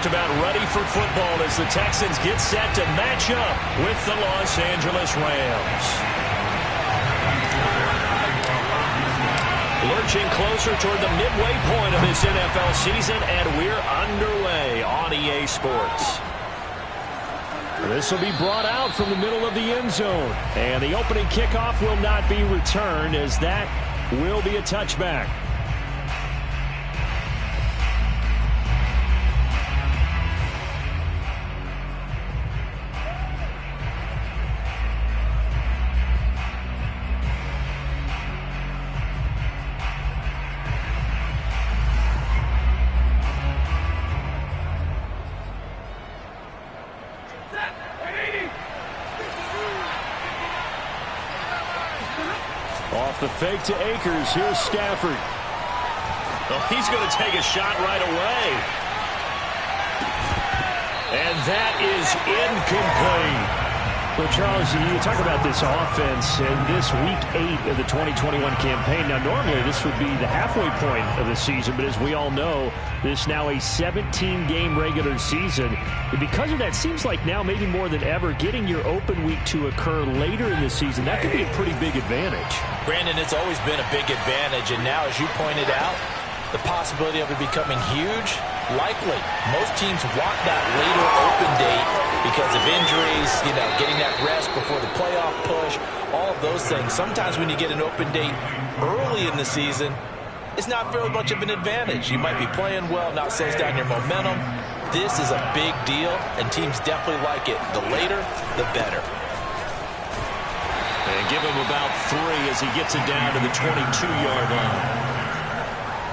just about ready for football as the Texans get set to match up with the Los Angeles Rams. Lurching closer toward the midway point of this NFL season, and we're underway on EA Sports. This will be brought out from the middle of the end zone, and the opening kickoff will not be returned as that will be a touchback. Off the fake to Akers. Here's Stafford. Well, he's going to take a shot right away. And that is incomplete. Well, Charles, you talk about this offense and this Week 8 of the 2021 campaign. Now, normally this would be the halfway point of the season, but as we all know, this is now a 17-game regular season. And because of that, seems like now maybe more than ever, getting your open week to occur later in the season, that could be a pretty big advantage. Brandon, it's always been a big advantage, and now, as you pointed out, the possibility of it becoming huge, likely. Most teams want that later open date because of injuries, getting that rest before the playoff push, all of those things. Sometimes when you get an open date early in the season, it's not very much of an advantage. You might be playing well, not slows down your momentum. This is a big deal, and teams definitely like it. The later, the better. And give him about 3 as he gets it down to the 22-yard line.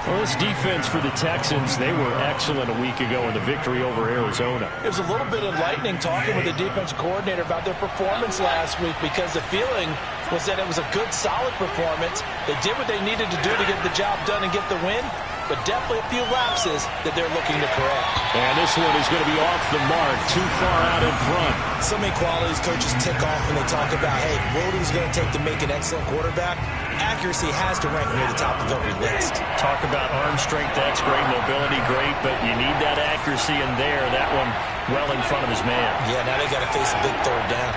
Well, this defense for the Texans, they were excellent a week ago in the victory over Arizona. It was a little bit enlightening talking with the defense coordinator about their performance last week because the feeling was that it was a good, solid performance. They did what they needed to do to get the job done and get the win, but definitely a few lapses that they're looking to correct. And this one is going to be off the mark, too far out in front. So many qualities coaches tick off when they talk about, hey, what is it going to take to make an excellent quarterback? Accuracy has to rank near the top of every list. Talk about arm strength, that's great. Mobility, great, but you need that accuracy in there. That one well in front of his man. Yeah, now they got to face a big third down.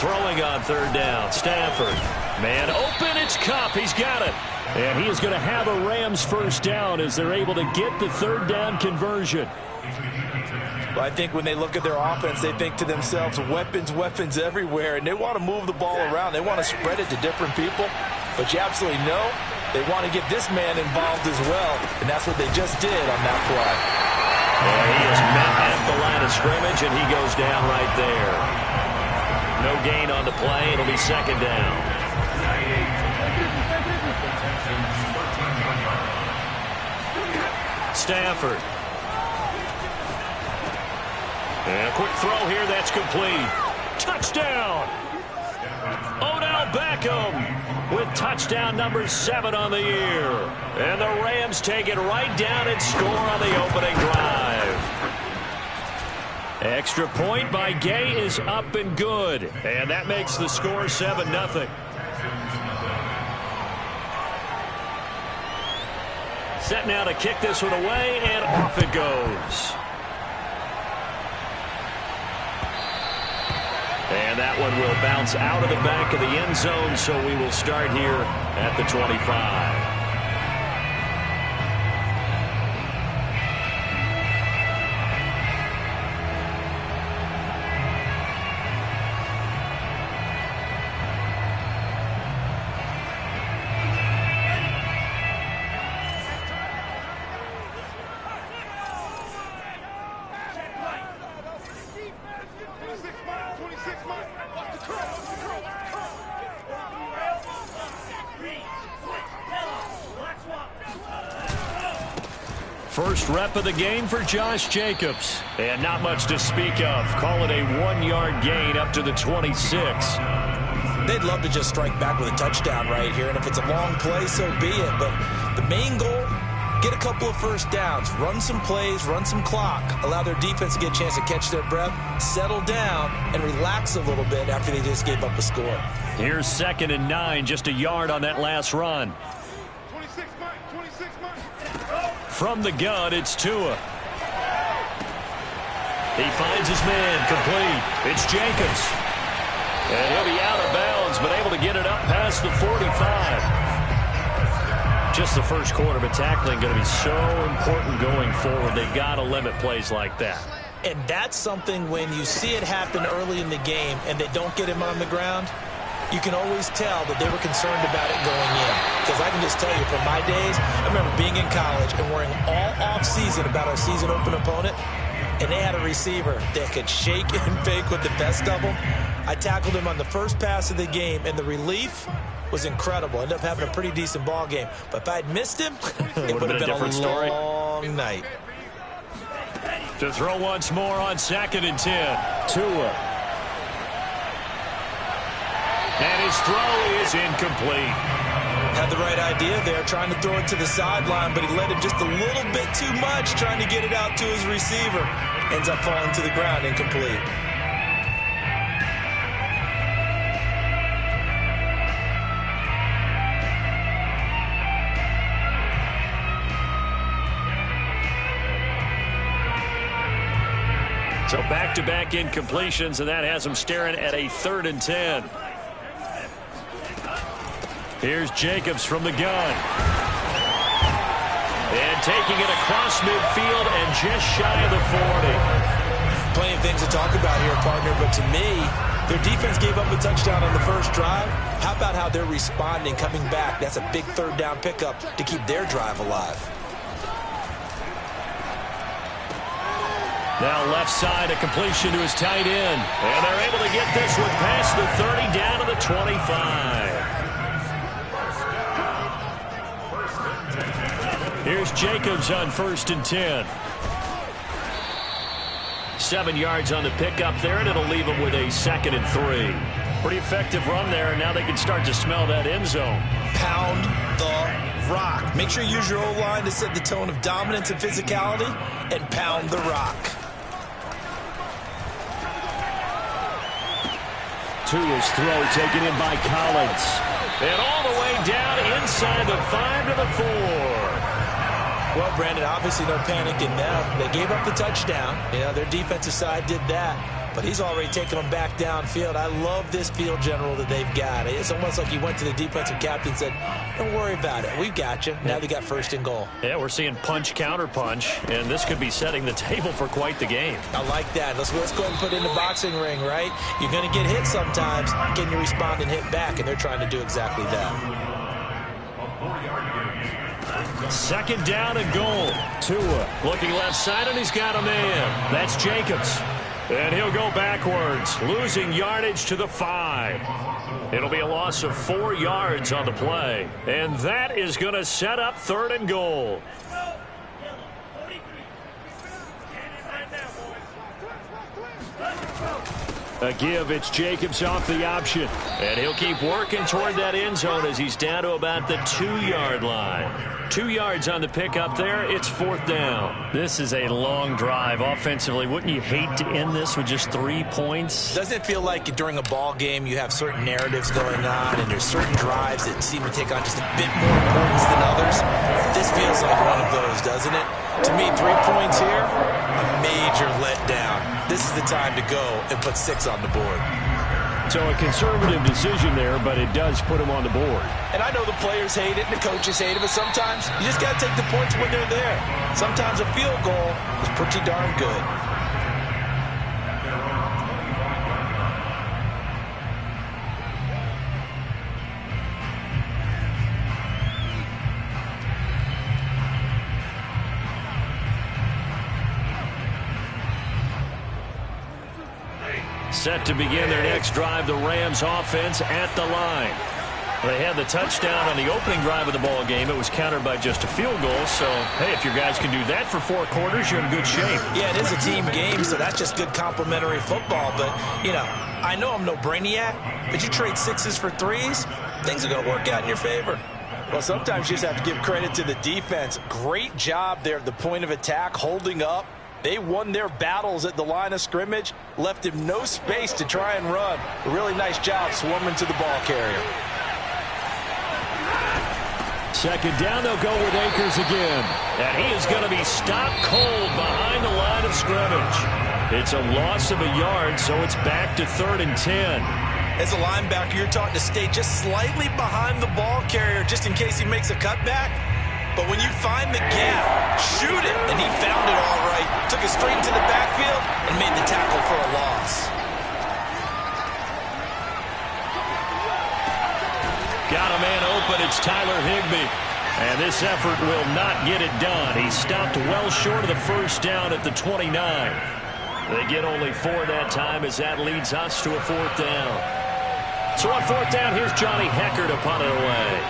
Throwing on third down, Stafford. Man open, it's Kupp. He's got it. And he is going to have a Rams first down as they're able to get the third down conversion. Well, I think when they look at their offense, they think to themselves, weapons, weapons everywhere, and they want to move the ball around. They want to spread it to different people, but you absolutely know they want to get this man involved as well, and that's what they just did on that play. And he is met at the line of scrimmage, and he goes down right there. No gain on the play. It'll be second down. Stafford. And a quick throw here, that's complete. Touchdown! Odell Beckham with touchdown number 7 on the year. And the Rams take it right down and score on the opening drive. Extra point by Gay is up and good. And that makes the score 7-0. Set now to kick this one away, and off it goes. And that one will bounce out of the back of the end zone, so we will start here at the 25. First rep of the game for Josh Jacobs. And not much to speak of. Call it a 1-yard gain up to the 26. They'd love to just strike back with a touchdown right here, and if it's a long play, so be it. But the main goal, get a couple of first downs, run some plays, run some clock, allow their defense to get a chance to catch their breath, settle down, and relax a little bit after they just gave up a score. Here's 2nd and 9, just a yard on that last run. From the gun, it's Tua. He finds his man, complete. It's Jacobs. And he'll be out of bounds, but able to get it up past the 45. Just the first quarter, but tackling going to be so important going forward. They've got to limit plays like that. And that's something when you see it happen early in the game and they don't get him on the ground, you can always tell that they were concerned about it going in. Because I can just tell you, from my days, I remember being in college and worrying all off-season about our season open opponent, and they had a receiver that could shake and bake with the best of them. I tackled him on the first pass of the game, and the relief was incredible. Ended up having a pretty decent ball game. But if I'd missed him, it would have been a long night. To throw once more on 2nd and 10. Tua. And his throw is incomplete. Had the right idea there, trying to throw it to the sideline, but he led him just a little bit too much, trying to get it out to his receiver. Ends up falling to the ground, incomplete. So back-to-back incompletions, and that has them staring at a 3rd and 10. Here's Jacobs from the gun. And taking it across midfield and just shy of the 40. Plenty of things to talk about here, partner, but to me, their defense gave up a touchdown on the first drive. How about how they're responding, coming back? That's a big 3rd down pickup to keep their drive alive. Now left side, a completion to his tight end. And they're able to get this one past the 30 down to the 25. Here's Jacobs on 1st and 10. 7 yards on the pickup there, and it'll leave them with a 2nd and 3. Pretty effective run there, and now they can start to smell that end zone. Pound the rock. Make sure you use your O-line to set the tone of dominance and physicality, and pound the rock. Tua's throw taken in by Collins. And all the way down inside the 5 to the 4. Well, Brandon, obviously no panicking now. They gave up the touchdown. You know, their defensive side did that. But he's already taken them back downfield. I love this field general that they've got. It's almost like he went to the defensive captain and said, don't worry about it. We've got you. Now they got 1st and goal. Yeah, we're seeing punch, counter punch, and this could be setting the table for quite the game. I like that. Let's go ahead and put it in the boxing ring, right? You're going to get hit sometimes. Can you respond and hit back? And they're trying to do exactly that. 2nd down and goal. Tua looking left side, and he's got a man. That's Jacobs. And he'll go backwards, losing yardage to the 5. It'll be a loss of 4 yards on the play. And that is going to set up 3rd and goal. A give, it's Jacobs off the option. And he'll keep working toward that end zone as he's down to about the 2-yard line. 2 yards on the pickup there. It's 4th down. This is a long drive offensively. Wouldn't you hate to end this with just 3 points? Doesn't it feel like during a ball game you have certain narratives going on and there's certain drives that seem to take on just a bit more importance than others? This feels like one of those, doesn't it? To me, 3 points here, a major letdown. This is the time to go and put 6 on the board. So a conservative decision there, but it does put him on the board. And I know the players hate it and the coaches hate it, but sometimes you just got to take the points when they're there. Sometimes a field goal is pretty darn good. Set to begin their next drive, the Rams offense at the line. They had the touchdown on the opening drive of the ball game. It was countered by just a field goal. So, hey, if your guys can do that for 4 quarters, you're in good shape. Yeah, it is a team game, so that's just good complimentary football. But, you know, I know I'm no brainiac, but you trade 6s for 3s, things are going to work out in your favor. Well, sometimes you just have to give credit to the defense. Great job there at the point of attack, holding up. They won their battles at the line of scrimmage, left him no space to try and run. A really nice job swarming to the ball carrier. Second down, they'll go with Akers again. And he is going to be stopped cold behind the line of scrimmage. It's a loss of a yard, so it's back to 3rd and 10. As a linebacker, you're taught to stay just slightly behind the ball carrier just in case he makes a cutback. But when you find the gap, shoot it. And he found it all right. Took it straight into the backfield and made the tackle for a loss. Got a man open. It's Tyler Higbee. And this effort will not get it done. He stopped well short of the first down at the 29. They get only 4 that time as that leads us to a 4th down. So on 4th down, here's Johnny Hekker to punt it away.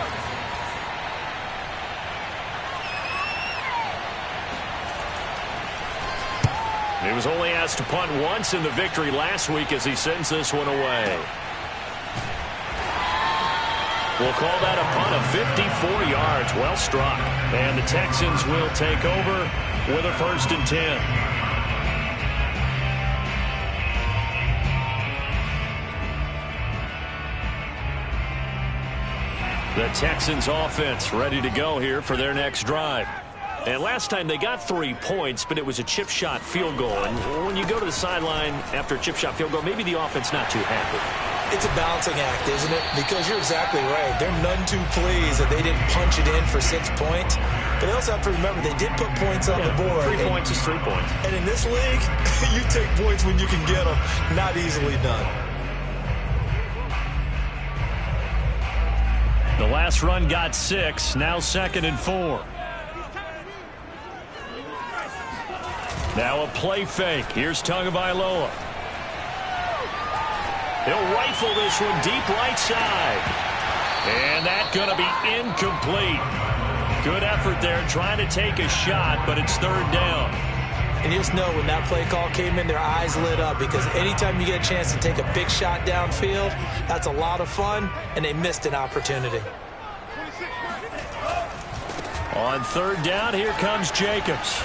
He was only asked to punt once in the victory last week as he sends this one away. We'll call that a punt of 54 yards. Well struck. And the Texans will take over with a 1st and 10. The Texans offense ready to go here for their next drive. And last time they got 3 points, but it was a chip shot field goal. And when you go to the sideline after a chip shot field goal, maybe the offense not too happy. It's a balancing act, isn't it? Because you're exactly right. They're none too pleased that they didn't punch it in for 6 points. But they also have to remember they did put points on the board. 3 points is 3 points. And in this league, you take points when you can get them. Not easily done. The last run got 6. Now 2nd and 4. Now a play fake. Here's Tagovailoa. He'll rifle this one deep right side. And that's going to be incomplete. Good effort there trying to take a shot, but it's 3rd down. And you just know when that play call came in, their eyes lit up because anytime you get a chance to take a big shot downfield, that's a lot of fun, and they missed an opportunity. On 3rd down, here comes Jacobs.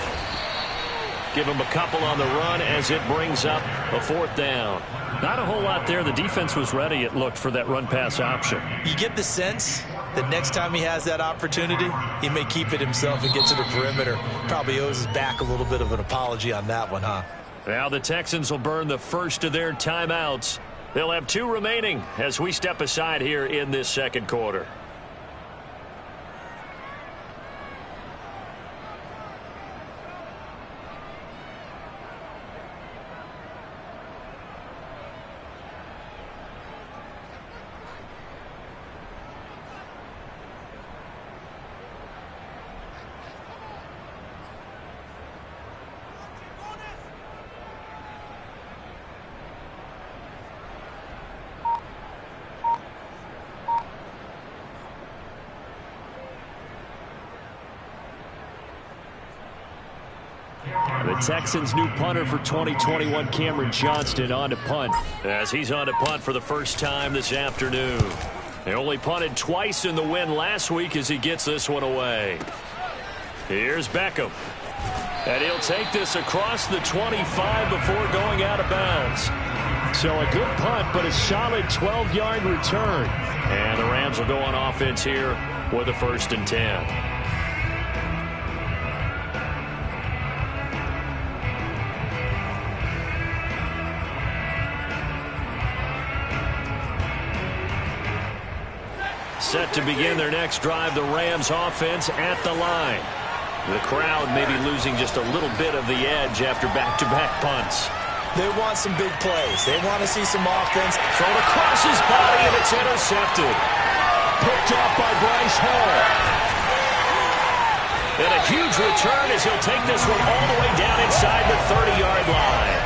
Give him a couple on the run as it brings up a 4th down. Not a whole lot there. The defense was ready, it looked, for that run-pass option. You get the sense that next time he has that opportunity, he may keep it himself and get to the perimeter. Probably owes his back a little bit of an apology on that one, huh? Now the Texans will burn the first of their timeouts. They'll have 2 remaining as we step aside here in this 2nd quarter. The Texans' new punter for 2021, Cameron Johnston, on to punt, as he's on to punt for the first time this afternoon. He only punted twice in the win last week as he gets this one away. Here's Beckham. And he'll take this across the 25 before going out of bounds. So a good punt, but a solid 12-yard return. And the Rams will go on offense here with a 1st and 10. Set to begin their next drive, the Rams offense at the line. The crowd may be losing just a little bit of the edge after back-to-back punts. They want some big plays. They want to see some offense. Thrown across his body, and it's intercepted. Picked off by Bryce Hall. And a huge return as he'll take this one all the way down inside the 30-yard line.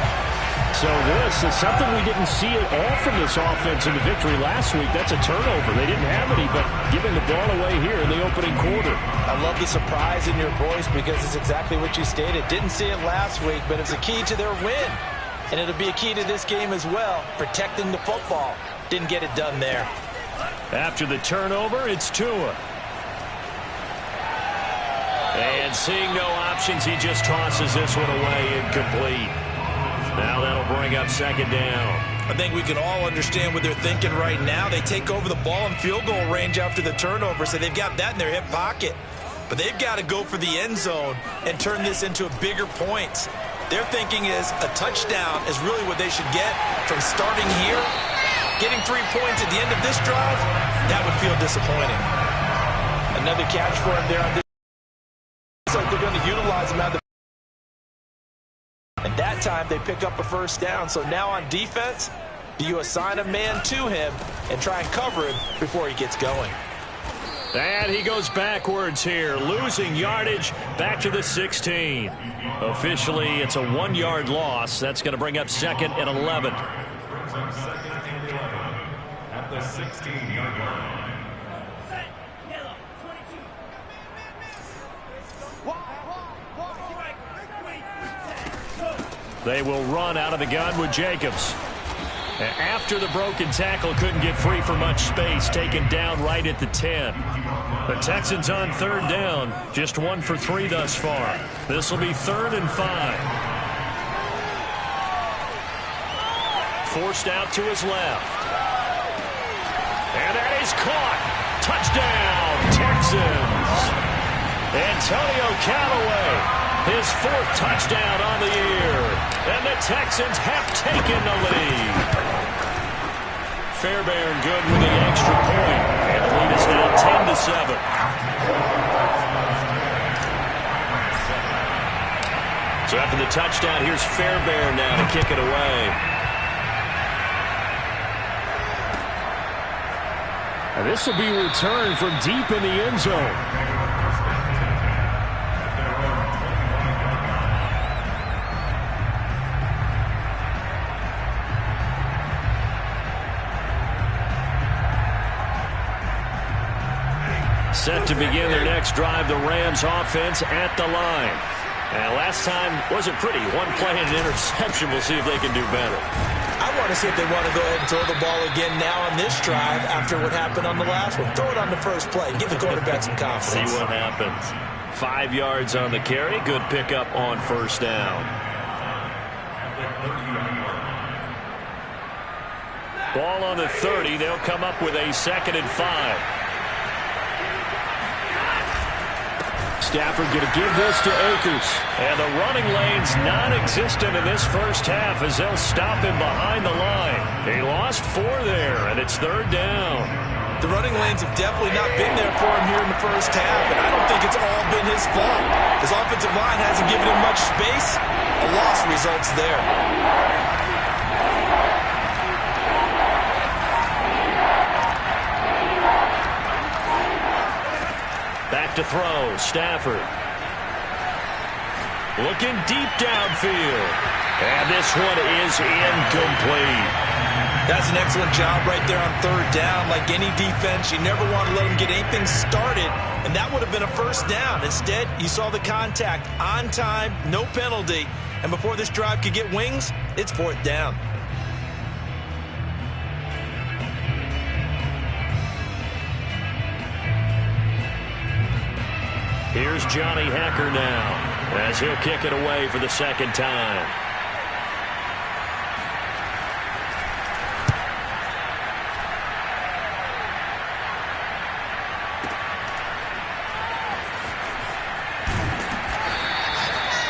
So this is something we didn't see at all from this offense in the victory last week. That's a turnover. They didn't have any, but giving the ball away here in the opening quarter. I love the surprise in your voice because it's exactly what you stated. Didn't see it last week, but it's a key to their win. And it'll be a key to this game as well, protecting the football. Didn't get it done there. After the turnover, it's Tua. And seeing no options, he just tosses this one away incomplete. Now that'll bring up 2nd down. I think we can all understand what they're thinking right now. They take over the ball in field goal range after the turnover, so they've got that in their hip pocket. But they've got to go for the end zone and turn this into a bigger point. Their thinking is a touchdown is really what they should get from starting here. Getting 3 points at the end of this drive, that would feel disappointing. Another catch for him there on this. Looks like they're going to utilize him out the. And that time they pick up a first down. So now on defense, do you assign a man to him and try and cover him before he gets going? And he goes backwards here, losing yardage back to the 16. Officially, it's a 1-yard loss. That's going to bring up 2nd and 11. At the 16-yard line. They will run out of the gun with Jacobs. After the broken tackle, couldn't get free for much space, taken down right at the 10. The Texans on 3rd down, just 1 for 3 thus far. This will be 3rd and 5. Forced out to his left. And that is caught. Touchdown, Texans. Antonio Callaway, his 4th touchdown on the year. And the Texans have taken the lead. Fairbairn good with the extra point. And the lead is now 10-7. So after the touchdown, here's Fairbairn now to kick it away. And this will be returned from deep in the end zone. Set to begin their next drive, the Rams offense at the line. And last time wasn't pretty. 1 play and an interception. We'll see if they can do better. I want to see if they want to go ahead and throw the ball again now on this drive after what happened on the last one. Throw it on the first play. Give the quarterback some confidence. See what happens. 5 yards on the carry. Good pickup on 1st down. Ball on the 30. They'll come up with a 2nd and 5. Stafford going to give this to Akers. And the running lane's non-existent in this first half as they'll stop him behind the line. He lost 4 there, and it's 3rd down. The running lanes have definitely not been there for him here in the first half, and I don't think it's all been his fault. His offensive line hasn't given him much space. A loss results there. Back to throw, Stafford. Looking deep downfield. And this one is incomplete. That's an excellent job right there on 3rd down. Like any defense, you never want to let them get anything started, and that would have been a first down. Instead, you saw the contact on time, no penalty, and before this drive could get wings, it's 4th down. Here's Johnny Hekker now as he'll kick it away for the 2nd time.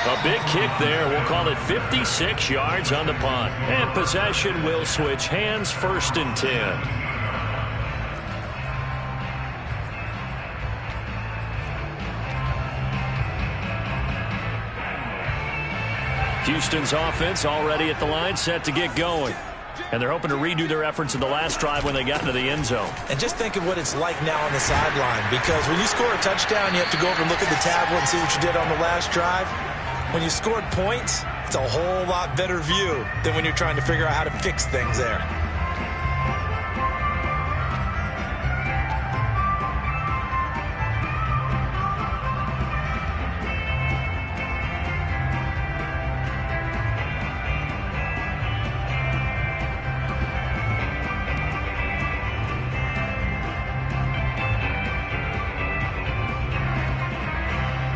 A big kick there. We'll call it 56 yards on the punt. And possession will switch hands, 1st and 10. Houston's offense already at the line, set to get going. And they're hoping to redo their efforts in the last drive when they got into the end zone. And just think of what it's like now on the sideline, because when you score a touchdown, you have to go over and look at the tablet and see what you did on the last drive. When you scored points, it's a whole lot better view than when you're trying to figure out how to fix things there.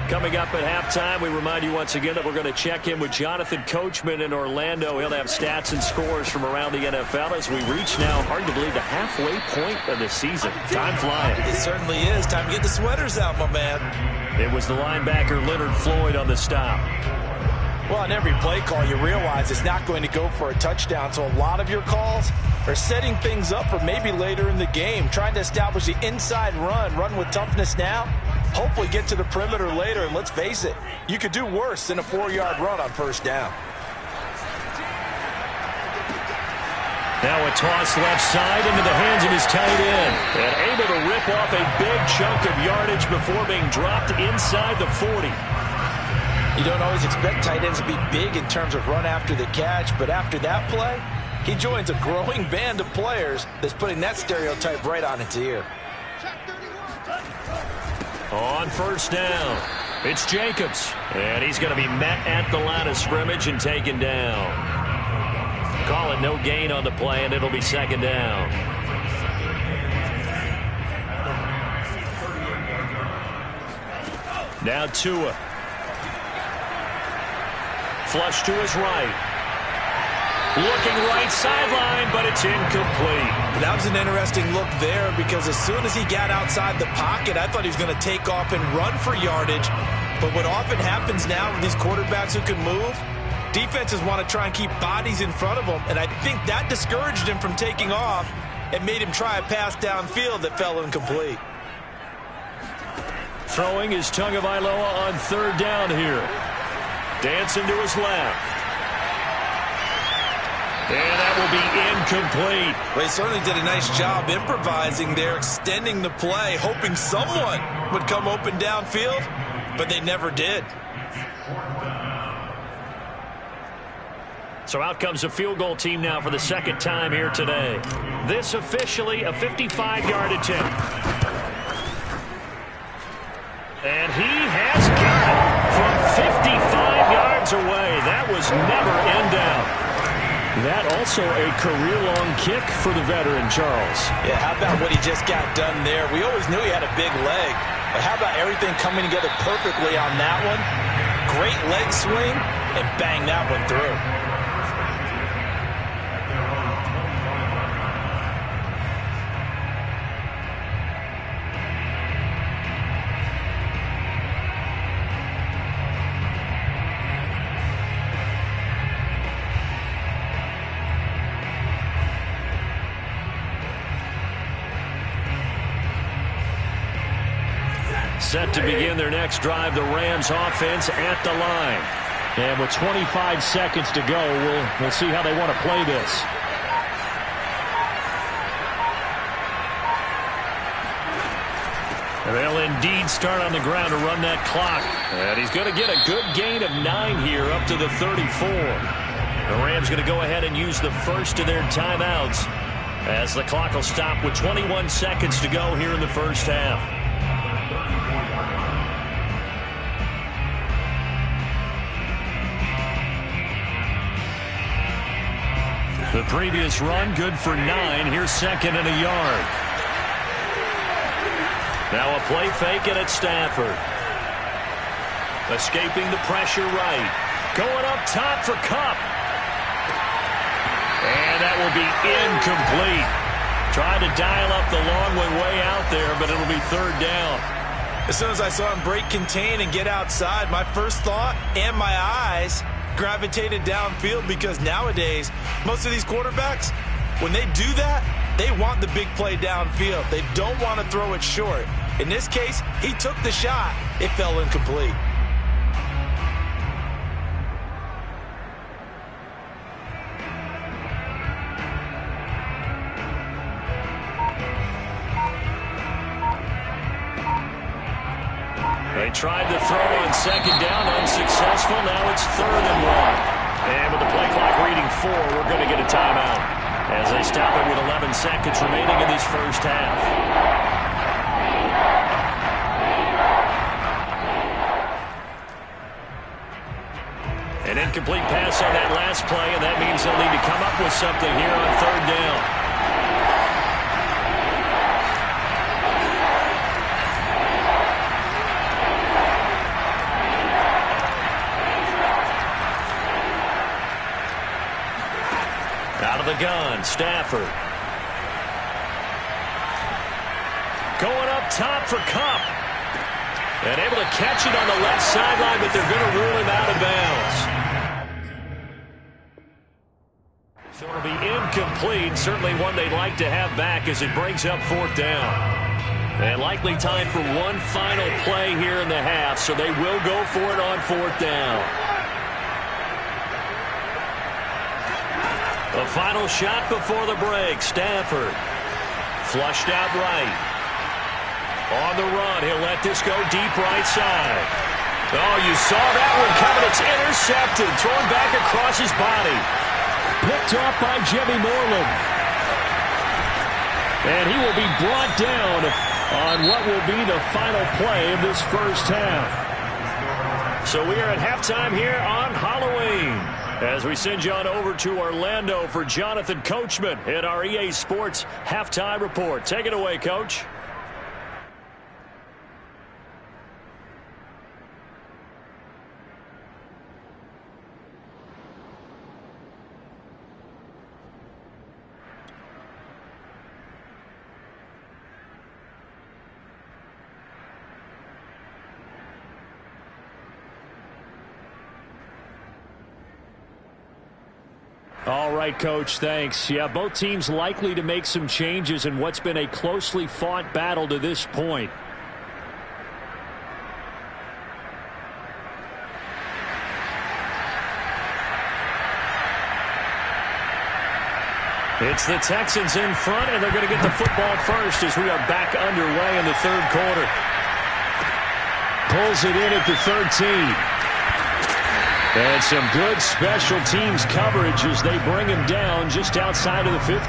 Coming up at halftime, we remind you once again that we're going to check in with Jonathan Coachman in Orlando. He'll have stats and scores from around the NFL as we reach now, hard to believe, the halfway point of the season. Time flying. It certainly is. Time to get the sweaters out, my man. It was the linebacker Leonard Floyd on the stop. Well, on every play call, you realize it's not going to go for a touchdown, so a lot of your calls are setting things up for maybe later in the game, trying to establish the inside run with toughness now, hopefully get to the perimeter later, and let's face it, you could do worse than a 4-yard run on first down. Now a toss left side into the hands of his tight end, and able to rip off a big chunk of yardage before being dropped inside the 40. You don't always expect tight ends to be big in terms of run after the catch, but after that play, he joins a growing band of players that's putting that stereotype right on its ear. On first down, it's Jacobs, and he's going to be met at the line of scrimmage and taken down. Call it no gain on the play, and it'll be second down. Now Tua. Flush to his right. Looking right sideline, but it's incomplete. That was an interesting look there because as soon as he got outside the pocket, I thought he was going to take off and run for yardage. But what often happens now with these quarterbacks who can move, defenses want to try and keep bodies in front of them, and I think that discouraged him from taking off and made him try a pass downfield that fell incomplete. Throwing is Tagovailoa on third down here. Dancing to his left. And that will be incomplete. Well, he certainly did a nice job improvising there, extending the play, hoping someone would come open downfield, but they never did. So out comes a field goal team now for the second time here today. This officially a 55-yard attempt. And he has got it from 55 yards away. That was never in doubt. That also a career-long kick for the veteran, Charles. Yeah, how about what he just got done there? We always knew he had a big leg, but how about everything coming together perfectly on that one? Great leg swing, and bang that one through. Set to begin their next drive, the Rams offense at the line. And with 25 seconds to go, we'll see how they want to play this. And they'll indeed start on the ground to run that clock. And he's going to get a good gain of 9 here up to the 34. The Rams going to go ahead and use the first of their timeouts as the clock will stop with 21 seconds to go here in the first half. The previous run, good for 9. Here's second and a yard. Now a play fake, and it's Stafford. Escaping the pressure right. Going up top for Kupp. And that will be incomplete. Tried to dial up the long way out there, but it'll be third down. As soon as I saw him break contain and get outside, my first thought and my eyes gravitated downfield because nowadays, most of these quarterbacks, when they do that, they want the big play downfield. They don't want to throw it short. In this case, he took the shot. It fell incomplete. They tried to throw on second down, unsuccessful. Now it's 3rd and 1. And with the play clock reading 4, we're going to get a timeout as they stop it with 11 seconds remaining in this first half. An incomplete pass on that last play, and that means they'll need to come up with something here on 3rd down. gun. Stafford. Going up top for Kupp. And able to catch it on the left sideline, but they're going to rule him out of bounds. So it'll be incomplete. Certainly one they'd like to have back as it brings up 4th down. And likely time for one final play here in the half, so they will go for it on 4th down. The final shot before the break. Stafford flushed out right. On the run, he'll let this go deep right side. Oh, you saw that one coming. It's intercepted. Thrown back across his body. Picked off by Jimmy Moreland. And he will be brought down on what will be the final play of this first half. So we are at halftime here on Halloween, as we send you on over to Orlando for Jonathan Coachman in our EA Sports Halftime Report. Take it away, Coach. All right, Coach, thanks. Yeah, both teams likely to make some changes in what's been a closely fought battle to this point. It's the Texans in front, and they're going to get the football first as we are back underway in the 3rd quarter. Pulls it in at the 13. And some good special teams coverage as they bring him down just outside of the 15.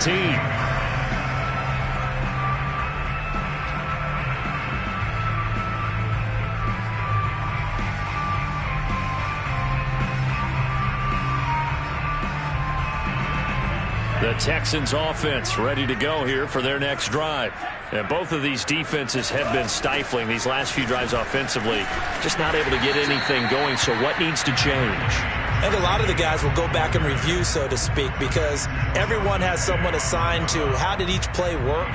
The Texans offense ready to go here for their next drive. And both of these defenses have been stifling these last few drives offensively. Just not able to get anything going, so what needs to change? And a lot of the guys will go back and review, so to speak, because everyone has someone assigned to how did each play work.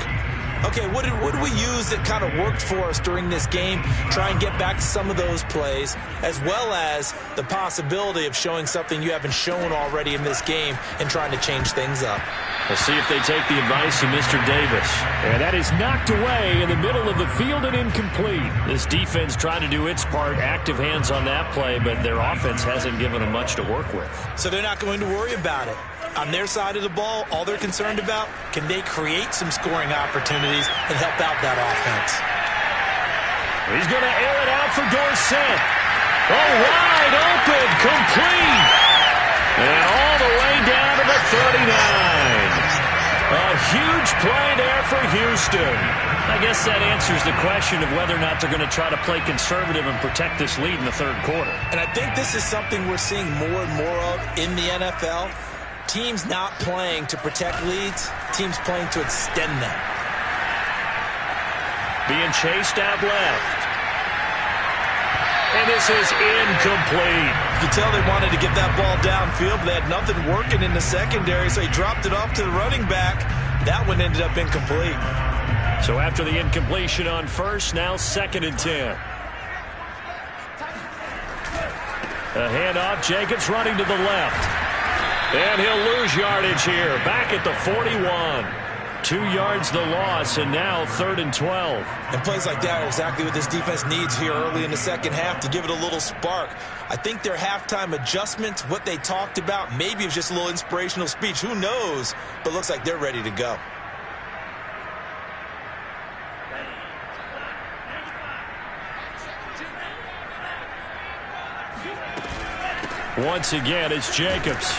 Okay, what did we use that kind of worked for us during this game? Try and get back to some of those plays, as well as the possibility of showing something you haven't shown already in this game and trying to change things up. We'll see if they take the advice of Mr. Davis. And that is knocked away in the middle of the field and incomplete. This defense trying to do its part, active hands on that play, but their offense hasn't given them much to work with. So they're not going to worry about it. On their side of the ball, all they're concerned about, can they create some scoring opportunities and help out that offense? He's going to air it out for Dorsett. Oh, wide open, complete. And all the way down to the 39. A huge play there for Houston. I guess that answers the question of whether or not they're going to try to play conservative and protect this lead in the 3rd quarter. And I think this is something we're seeing more and more of in the NFL. Teams not playing to protect leads, teams playing to extend them. Being chased out left. And this is incomplete. You can tell they wanted to get that ball downfield, but they had nothing working in the secondary, so he dropped it off to the running back. That one ended up incomplete. So after the incompletion on first, now 2nd and 10. A handoff, Jacobs running to the left. And he'll lose yardage here. Back at the 41. 2 yards the loss, and now 3rd and 12. And plays like that are exactly what this defense needs here early in the second half to give it a little spark. I think their halftime adjustments, what they talked about, maybe it was just a little inspirational speech. Who knows? But looks like they're ready to go. Once again, it's Jacobs.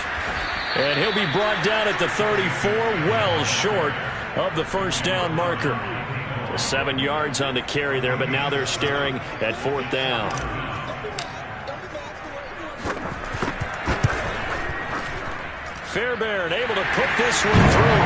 And he'll be brought down at the 34, well short of the first down marker. 7 yards on the carry there, but now they're staring at 4th down. Fairbairn able to put this one through.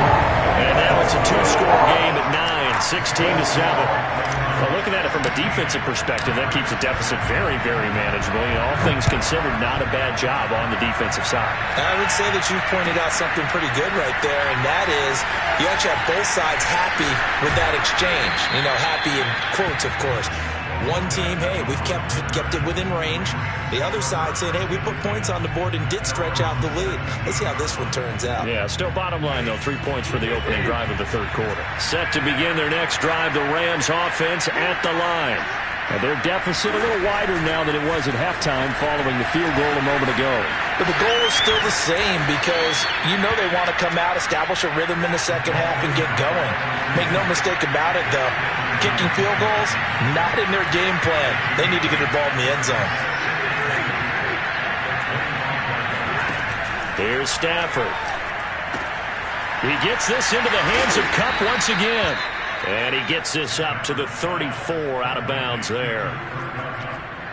And now it's a 2-score game at 9, 16-7. Well, looking at it from a defensive perspective, that keeps the deficit very, very manageable. You know, all things considered, not a bad job on the defensive side. I would say that you've pointed out something pretty good right there, and that is you actually have both sides happy with that exchange. You know, happy in quotes, of course. One team, hey, we've kept it within range. The other side saying, hey, we put points on the board and did stretch out the lead. Let's see how this one turns out. Yeah, still bottom line, though, 3 points for the opening drive of the third quarter. Set to begin their next drive, the Rams offense at the line. And their deficit a little wider now than it was at halftime following the field goal a moment ago. But the goal is still the same because you know they want to come out, establish a rhythm in the second half, and get going. Make no mistake about it, though. Kicking field goals, not in their game plan. They need to get the ball in the end zone. Here's Stafford. He gets this into the hands of Kupp once again. And he gets this up to the 34 out of bounds there.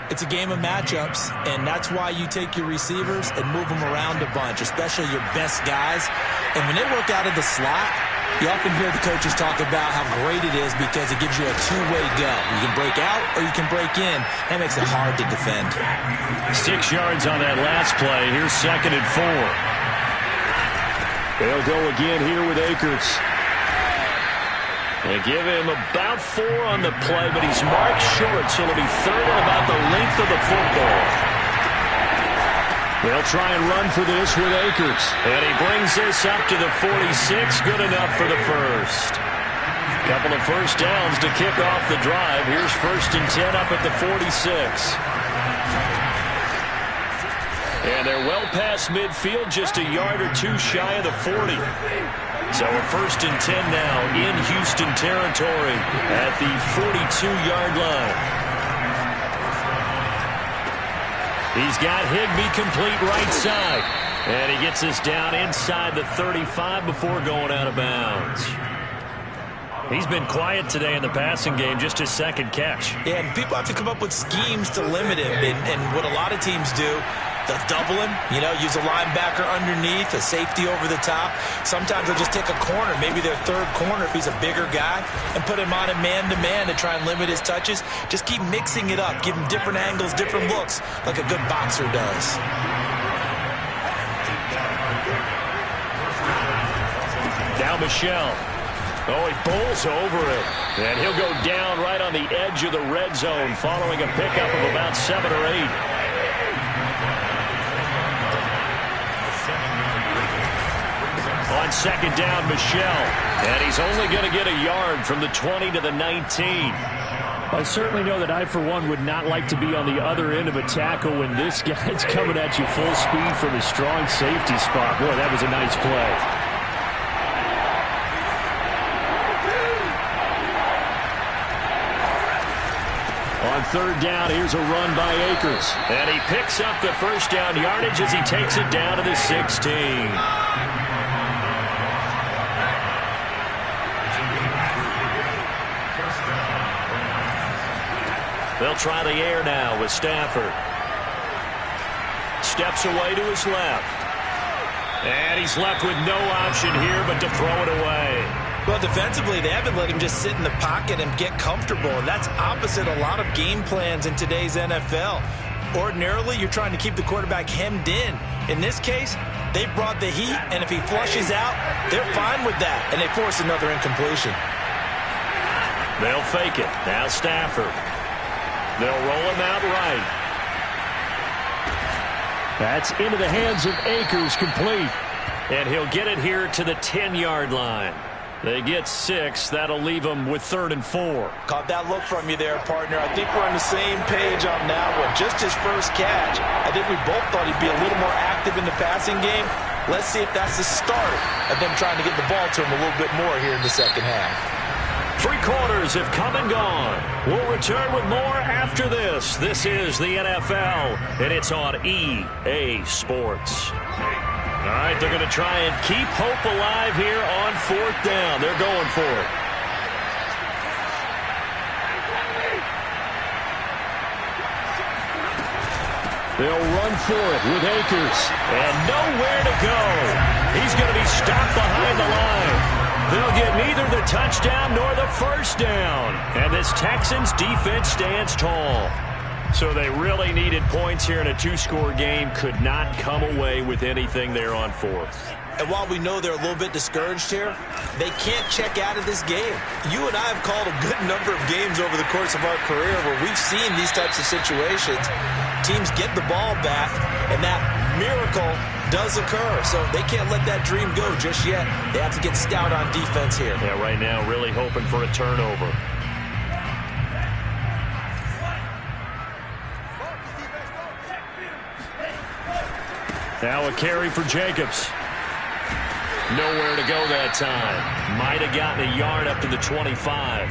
It's a game of matchups, and that's why you take your receivers and move them around a bunch, especially your best guys. And when they work out of the slot, you often hear the coaches talk about how great it is because it gives you a two-way go. You can break out or you can break in. That makes it hard to defend. 6 yards on that last play. Here's 2nd and 4. They'll go again here with Akers. They give him about 4 on the play, but he's marked short, so it'll be 3rd and about the length of the football. They'll try and run for this with Akers. And he brings this up to the 46. Good enough for the first. Couple of first downs to kick off the drive. Here's 1st and 10 up at the 46. And they're well past midfield, just a yard or 2 shy of the 40. So a 1st and 10 now in Houston territory at the 42-yard line. He's got Higbee complete right side. And he gets us down inside the 35 before going out of bounds. He's been quiet today in the passing game, just his 2nd catch. Yeah, and people have to come up with schemes to limit him. And what a lot of teams do, they'll double him, you know, use a linebacker underneath, a safety over the top. Sometimes they'll just take a corner, maybe their 3rd corner if he's a bigger guy, and put him on a man-to-man to try and limit his touches. Just keep mixing it up, give him different angles, different looks, like a good boxer does. Now Michel. Oh, he bowls over it. And he'll go down right on the edge of the red zone following a pickup of about 7 or 8. On 2nd down, Michel. And he's only going to get a yard from the 20 to the 19. I certainly know that I, for one, would not like to be on the other end of a tackle when this guy's coming at you full speed from a strong safety spot. Boy, that was a nice play. On 3rd down, here's a run by Akers. And he picks up the 1st down yardage as he takes it down to the 16. They'll try the air now with Stafford. Steps away to his left. And he's left with no option here but to throw it away. Well, defensively, they haven't let him just sit in the pocket and get comfortable. And that's opposite a lot of game plans in today's NFL. Ordinarily, you're trying to keep the quarterback hemmed in. In this case, they brought the heat, and if he flushes out, they're fine with that. And they force another incompletion. They'll fake it. Now Stafford. They'll roll him out right. That's into the hands of Akers, complete. And he'll get it here to the 10-yard line. They get 6. That'll leave them with 3rd and 4. Caught that look from you there, partner. I think we're on the same page on that one. Just his first catch. I think we both thought he'd be a little more active in the passing game. Let's see if that's the start of them trying to get the ball to him a little bit more here in the second half. 3 quarters have come and gone. We'll return with more after this. This is the NFL, and it's on EA Sports. All right, they're going to try and keep hope alive here on 4th down. They're going for it. They'll run for it with Akers. And nowhere to go. He's going to be stopped behind the line. They'll get neither the touchdown nor the first down. And this Texans defense stands tall. So they really needed points here in a two-score game. Could not come away with anything there on fourth. And while we know they're a little bit discouraged here, they can't check out of this game. You and I have called a good number of games over the course of our career where we've seen these types of situations. Teams get the ball back, and that miracle does occur. So they can't let that dream go just yet. They have to get stout on defense here. Yeah, right now really hoping for a turnover. Now a carry for Jacobs. Nowhere to go that time. Might have gotten a yard up to the 25.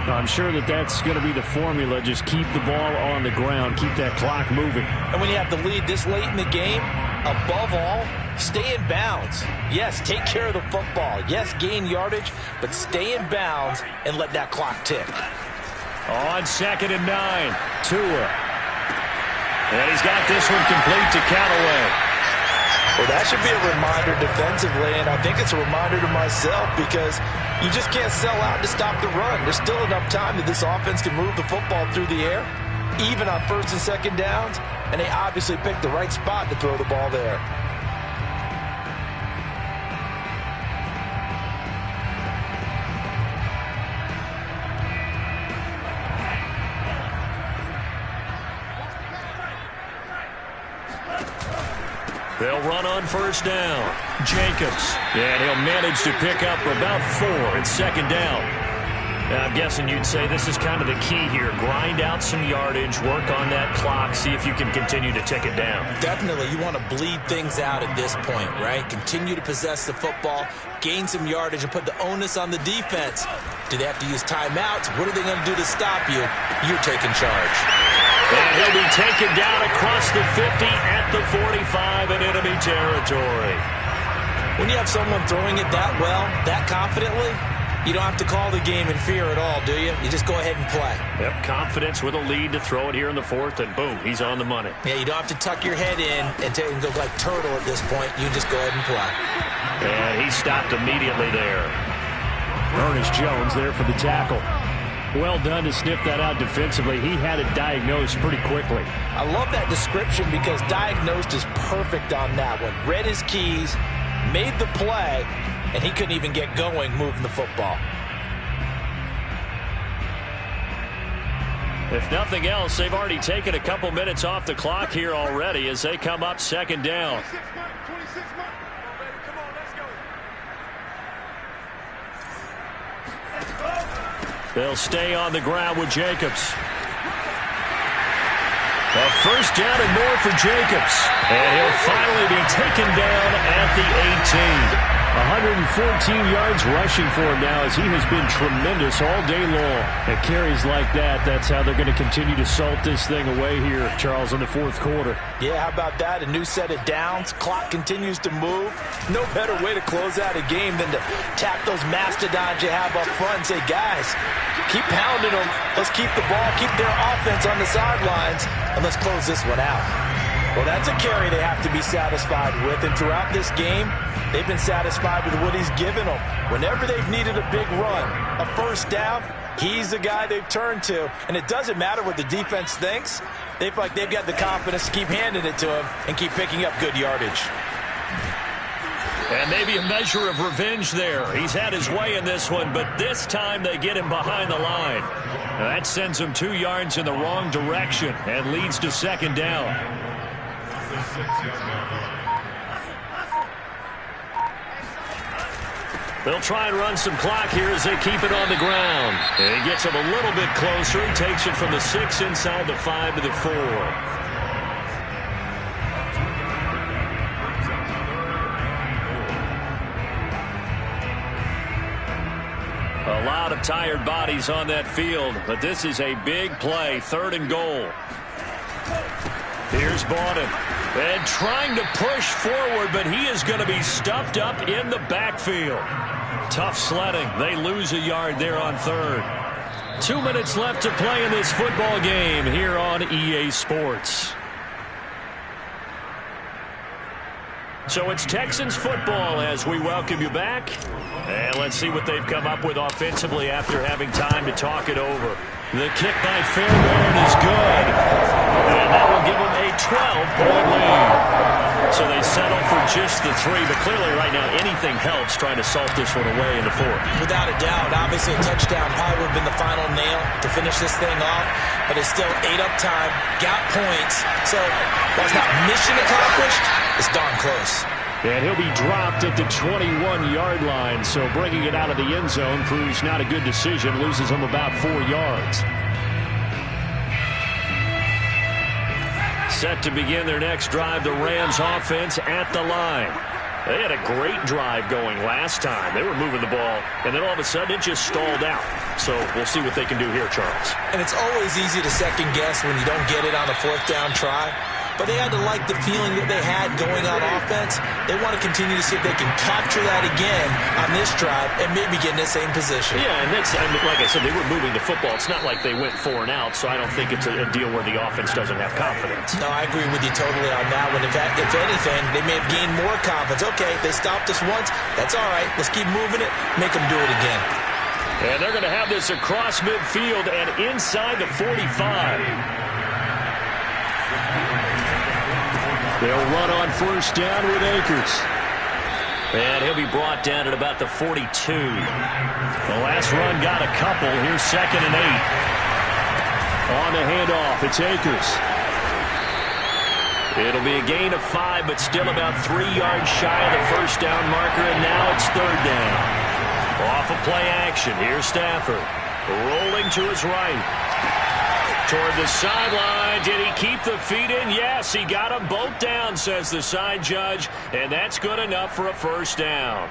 I'm sure that's going to be the formula. Just keep the ball on the ground. Keep that clock moving. And when you have the lead this late in the game, above all, stay in bounds. Yes, take care of the football. Yes, gain yardage, but stay in bounds and let that clock tick. On 2nd and 9, Tua. And he's got this one complete to Callaway. Well, that should be a reminder defensively, and I think it's a reminder to myself because you just can't sell out to stop the run. There's still enough time that this offense can move the football through the air, even on 1st and 2nd downs, and they obviously picked the right spot to throw the ball there. They'll run on 1st down. Jacobs. And he'll manage to pick up about 4 in 2nd down. Now, I'm guessing you'd say this is kind of the key here. Grind out some yardage, work on that clock, see if you can continue to tick it down. Definitely. You want to bleed things out at this point, right? Continue to possess the football, gain some yardage, and put the onus on the defense. Do they have to use timeouts? What are they going to do to stop you? You're taking charge. And he'll be taken down across the 50 at the 45 in enemy territory. When you have someone throwing it that well, that confidently, you don't have to call the game in fear at all, do you? You just go ahead and play. Yep, confidence with a lead to throw it here in the 4th, and boom, he's on the money. Yeah, you don't have to tuck your head in and go like turtle at this point. You just go ahead and play. And he stopped immediately there. Ernest Jones there for the tackle. Well done to sniff that out defensively. He had it diagnosed pretty quickly. I love that description because diagnosed is perfect on that one. Read his keys, made the play, and he couldn't even get going moving the football. If nothing else, they've already taken a couple minutes off the clock here already as they come up 2nd down. They'll stay on the ground with Jacobs. A 1st down and more for Jacobs. And he'll finally be taken down at the 18. 114 yards rushing for him now as he has been tremendous all day long. At carries like that, that's how they're going to continue to salt this thing away here, Charles, in the 4th quarter. Yeah, how about that? A new set of downs. Clock continues to move. No better way to close out a game than to tap those mastodons you have up front and say, guys, keep pounding them. Let's keep the ball, keep their offense on the sidelines, and let's close this one out. Well, that's a carry they have to be satisfied with, and throughout this game, they've been satisfied with what he's given them. Whenever they've needed a big run, a 1st down, he's the guy they've turned to. And it doesn't matter what the defense thinks. They feel like they've got the confidence to keep handing it to him and keep picking up good yardage. And maybe a measure of revenge there. He's had his way in this one, but this time they get him behind the line. Now that sends him 2 yards in the wrong direction and leads to 2nd down. They'll try and run some clock here as they keep it on the ground. And he gets him a little bit closer. He takes it from the 6 inside the 5 to the 4. A lot of tired bodies on that field, but this is a big play, 3rd and goal. Here's Bowden. And trying to push forward, but he is going to be stuffed up in the backfield. Tough sledding. They lose a yard there on 3rd. 2 minutes left to play in this football game here on EA Sports. So it's Texans football as we welcome you back. And let's see what they've come up with offensively after having time to talk it over. The kick by Fairbairn is good. And that will give them a 12-point lead. So they settle for just the 3, but clearly right now anything helps trying to salt this one away in the 4th. Without a doubt, obviously a touchdown probably would have been the final nail to finish this thing off, but it's still ate up time, got points, so while it's not mission accomplished, it's darn close. And he'll be dropped at the 21-yard line, so bringing it out of the end zone proves not a good decision, loses him about 4 yards. Set to begin their next drive, the Rams offense at the line. They had a great drive going last time. They were moving the ball, and then all of a sudden it just stalled out. So we'll see what they can do here, Charles. And it's always easy to second guess when you don't get it on a 4th down try. But they had to like the feeling that they had going on offense. They want to continue to see if they can capture that again on this drive and maybe get in the same position. Yeah, and that's, I mean, like I said, they were moving the football. It's not like they went 4 and out, so I don't think it's a deal where the offense doesn't have confidence. No, I agree with you totally on that one. In fact, if anything, they may have gained more confidence. Okay, they stopped us once. That's all right. Let's keep moving it. Make them do it again. And they're going to have this across midfield and inside the 45. They'll run on 1st down with Akers. And he'll be brought down at about the 42. The last run got a couple. Here's 2nd and 8. On the handoff, it's Akers. It'll be a gain of 5, but still about 3 yards shy of the 1st down marker, and now it's 3rd down. Off of play action, here's Stafford. Rolling to his right. Toward the sideline. Did he keep the feet in? Yes, he got them both down, says the side judge, and that's good enough for a 1st down.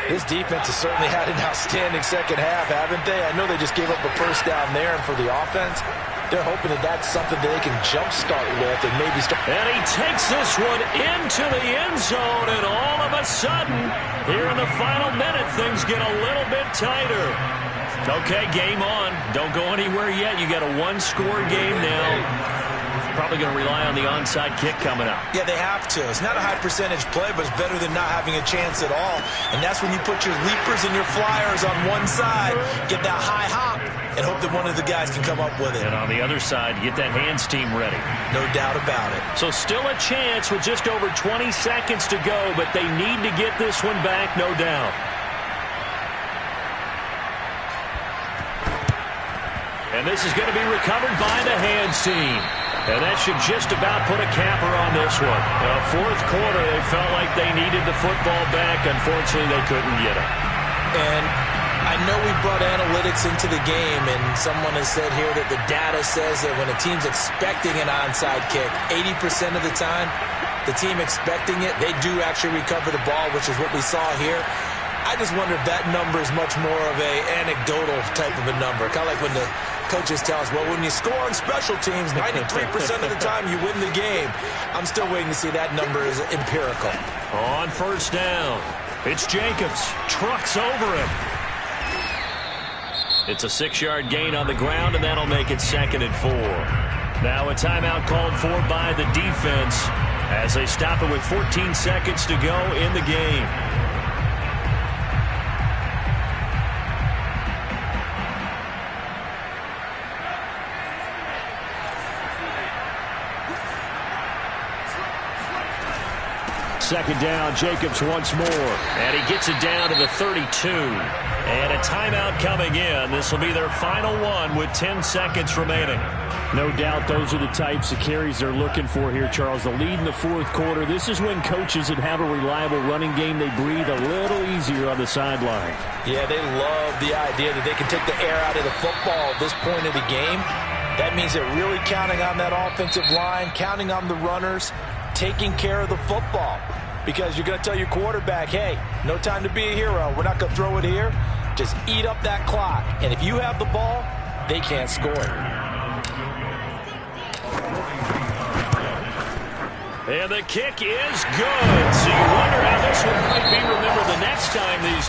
This defense has certainly had an outstanding second half, haven't they? I know they just gave up a 1st down there, and for the offense, they're hoping that that's something that they can jumpstart with and maybe start. And he takes this one into the end zone, and all of a sudden, here in the final minute, things get a little bit tighter. Okay, game on. Don't go anywhere yet. You got a 1-score game now. Probably going to rely on the onside kick coming up. Yeah, they have to. It's not a high percentage play, but it's better than not having a chance at all. And that's when you put your leapers and your flyers on one side, get that high hop, and hope that one of the guys can come up with it. And on the other side, get that hands team ready. No doubt about it. So still a chance with just over 20 seconds to go, but they need to get this one back, no doubt. And this is going to be recovered by the hands team. And that should just about put a capper on this one. 4th quarter, they felt like they needed the football back. Unfortunately, they couldn't get it. And I know we brought analytics into the game, and someone has said here that the data says that when a team's expecting an onside kick, 80% of the time, the team expecting it, they do actually recover the ball, which is what we saw here. I just wonder if that number is much more of a anecdotal type of a number. Kind of like when the coaches tell us, well, when you score on special teams, 93% of the time you win the game. I'm still waiting to see that number is empirical. On 1st down, it's Jacobs. Trucks over him. It's a 6-yard gain on the ground, and that'll make it 2nd and 4. Now a timeout called for by the defense as they stop it with 14 seconds to go in the game. Second down, Jacobs once more. And he gets it down to the 32. And a timeout coming in. This will be their final one with 10 seconds remaining. No doubt those are the types of carries they're looking for here, Charles. The lead in the 4th quarter. This is when coaches that have a reliable running game, they breathe a little easier on the sideline. Yeah, they love the idea that they can take the air out of the football at this point of the game. That means they're really counting on that offensive line, counting on the runners, taking care of the football. Because you're going to tell your quarterback, hey, no time to be a hero. We're not going to throw it here. Just eat up that clock. And if you have the ball, they can't score. And the kick is good. So you wonder how this one might be remembered the next time these two